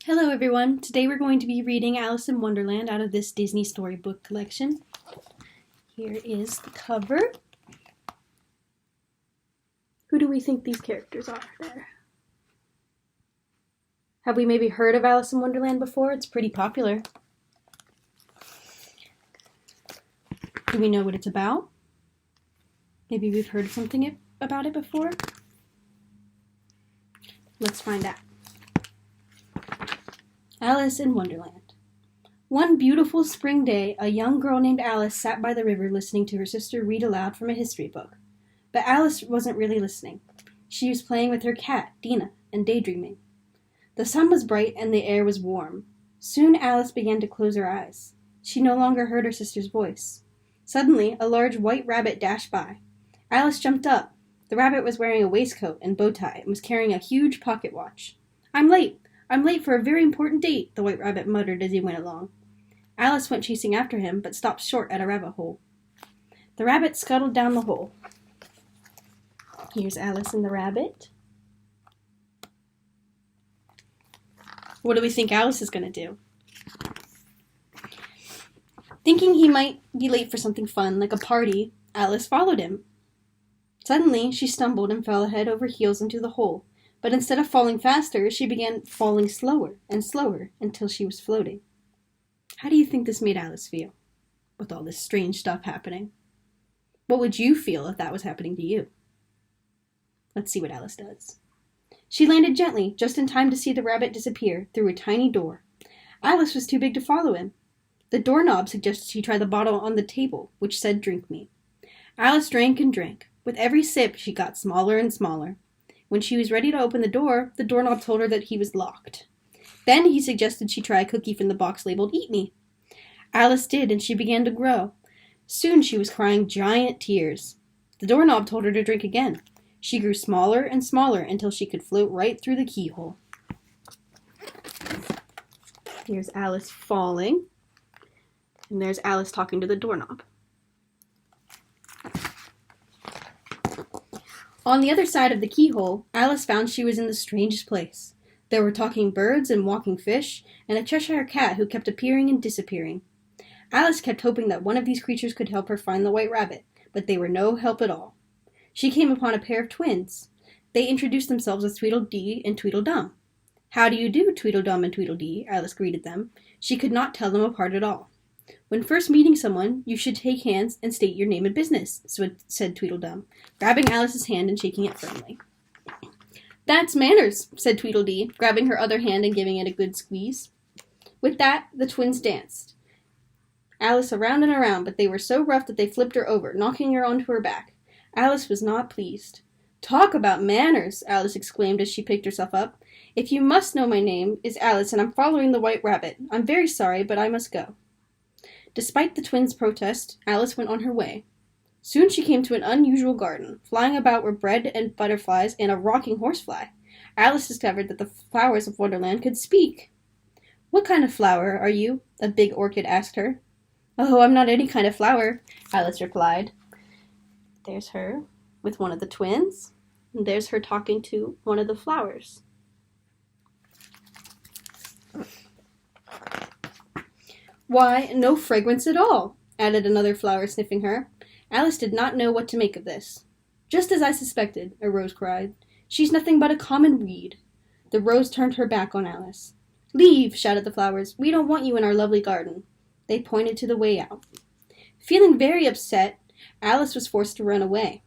Hello everyone, today we're going to be reading Alice in Wonderland out of this Disney Storybook collection. Here is the cover. Who do we think these characters are there? Have we maybe heard of Alice in Wonderland before? It's pretty popular. Do we know what it's about? Maybe we've heard something about it before? Let's find out. Alice in Wonderland. One beautiful spring day, a young girl named Alice sat by the river listening to her sister read aloud from a history book. But Alice wasn't really listening. She was playing with her cat, Dina, and daydreaming. The sun was bright and the air was warm. Soon Alice began to close her eyes. She no longer heard her sister's voice. Suddenly, a large white rabbit dashed by. Alice jumped up. The rabbit was wearing a waistcoat and bow tie and was carrying a huge pocket watch. "I'm late! I'm late for a very important date," the white rabbit muttered as he went along. Alice went chasing after him, but stopped short at a rabbit hole. The rabbit scuttled down the hole. Here's Alice and the rabbit. What do we think Alice is going to do? Thinking he might be late for something fun, like a party, Alice followed him. Suddenly, she stumbled and fell head over heels into the hole. But instead of falling faster, she began falling slower and slower until she was floating. How do you think this made Alice feel, with all this strange stuff happening? What would you feel if that was happening to you? Let's see what Alice does. She landed gently, just in time to see the rabbit disappear through a tiny door. Alice was too big to follow him. The doorknob suggested she try the bottle on the table, which said, "Drink me." Alice drank and drank. With every sip, she got smaller and smaller. When she was ready to open the doorknob told her that he was locked. Then he suggested she try a cookie from the box labeled "Eat Me." Alice did, and she began to grow. Soon she was crying giant tears. The doorknob told her to drink again. She grew smaller and smaller until she could float right through the keyhole. Here's Alice falling, and there's Alice talking to the doorknob. On the other side of the keyhole, Alice found she was in the strangest place. There were talking birds and walking fish, and a Cheshire cat who kept appearing and disappearing. Alice kept hoping that one of these creatures could help her find the white rabbit, but they were no help at all. She came upon a pair of twins. They introduced themselves as Tweedledee and Tweedledum. "How do you do, Tweedledum and Tweedledee?" Alice greeted them. She could not tell them apart at all. "When first meeting someone, you should take hands and state your name and business," said Tweedledum, grabbing Alice's hand and shaking it firmly. "That's manners," said Tweedledee, grabbing her other hand and giving it a good squeeze. With that, the twins danced Alice around and around, but they were so rough that they flipped her over, knocking her onto her back. Alice was not pleased. "Talk about manners," Alice exclaimed as she picked herself up. "If you must know, my name is Alice, and I'm following the white rabbit. I'm very sorry, but I must go." Despite the twins' protest, Alice went on her way. Soon she came to an unusual garden. Flying about were bread and butterflies and a rocking horsefly. Alice discovered that the flowers of Wonderland could speak. "What kind of flower are you?" a big orchid asked her. "Oh, I'm not any kind of flower," Alice replied. There's her with one of the twins, and there's her talking to one of the flowers. "Why, no fragrance at all," added another flower, sniffing her. Alice did not know what to make of this. "Just as I suspected," a rose cried. "She's nothing but a common weed." The rose turned her back on Alice. "Leave," shouted the flowers. "We don't want you in our lovely garden." They pointed to the way out. Feeling very upset, Alice was forced to run away.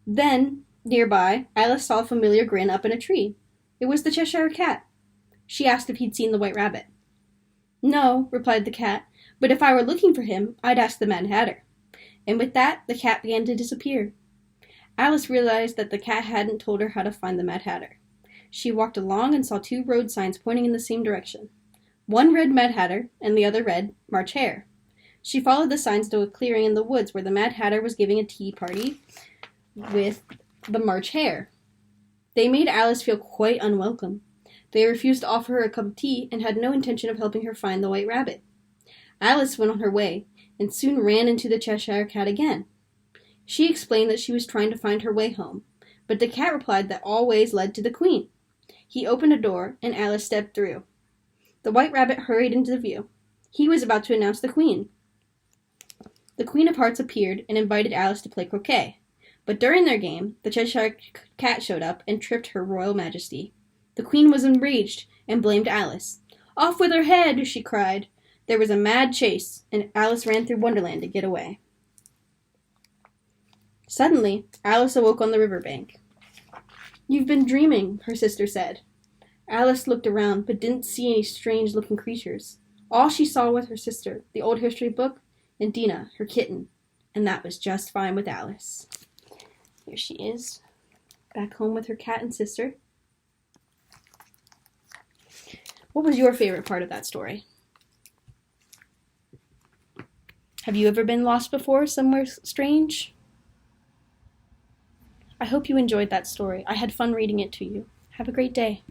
Then, nearby, Alice saw a familiar grin up in a tree. It was the Cheshire Cat. She asked if he'd seen the white rabbit. "No," replied the cat, "but if I were looking for him, I'd ask the Mad Hatter." And with that, the cat began to disappear. Alice realized that the cat hadn't told her how to find the Mad Hatter. She walked along and saw two road signs pointing in the same direction. One read Mad Hatter, and the other read March Hare. She followed the signs to a clearing in the woods where the Mad Hatter was giving a tea party with the March Hare. They made Alice feel quite unwelcome. They refused to offer her a cup of tea and had no intention of helping her find the white rabbit. Alice went on her way and soon ran into the Cheshire Cat again. She explained that she was trying to find her way home, but the cat replied that all ways led to the Queen. He opened a door, and Alice stepped through. The White Rabbit hurried into view. He was about to announce the Queen. The Queen of Hearts appeared and invited Alice to play croquet. But during their game, the Cheshire Cat showed up and tripped Her Royal Majesty. The Queen was enraged and blamed Alice. "Off with her head!" she cried. There was a mad chase, and Alice ran through Wonderland to get away. Suddenly, Alice awoke on the riverbank. "You've been dreaming," her sister said. Alice looked around, but didn't see any strange-looking creatures. All she saw was her sister, the old history book, and Dina, her kitten, and that was just fine with Alice. Here she is, back home with her cat and sister. What was your favorite part of that story? Have you ever been lost before, somewhere strange? I hope you enjoyed that story. I had fun reading it to you. Have a great day.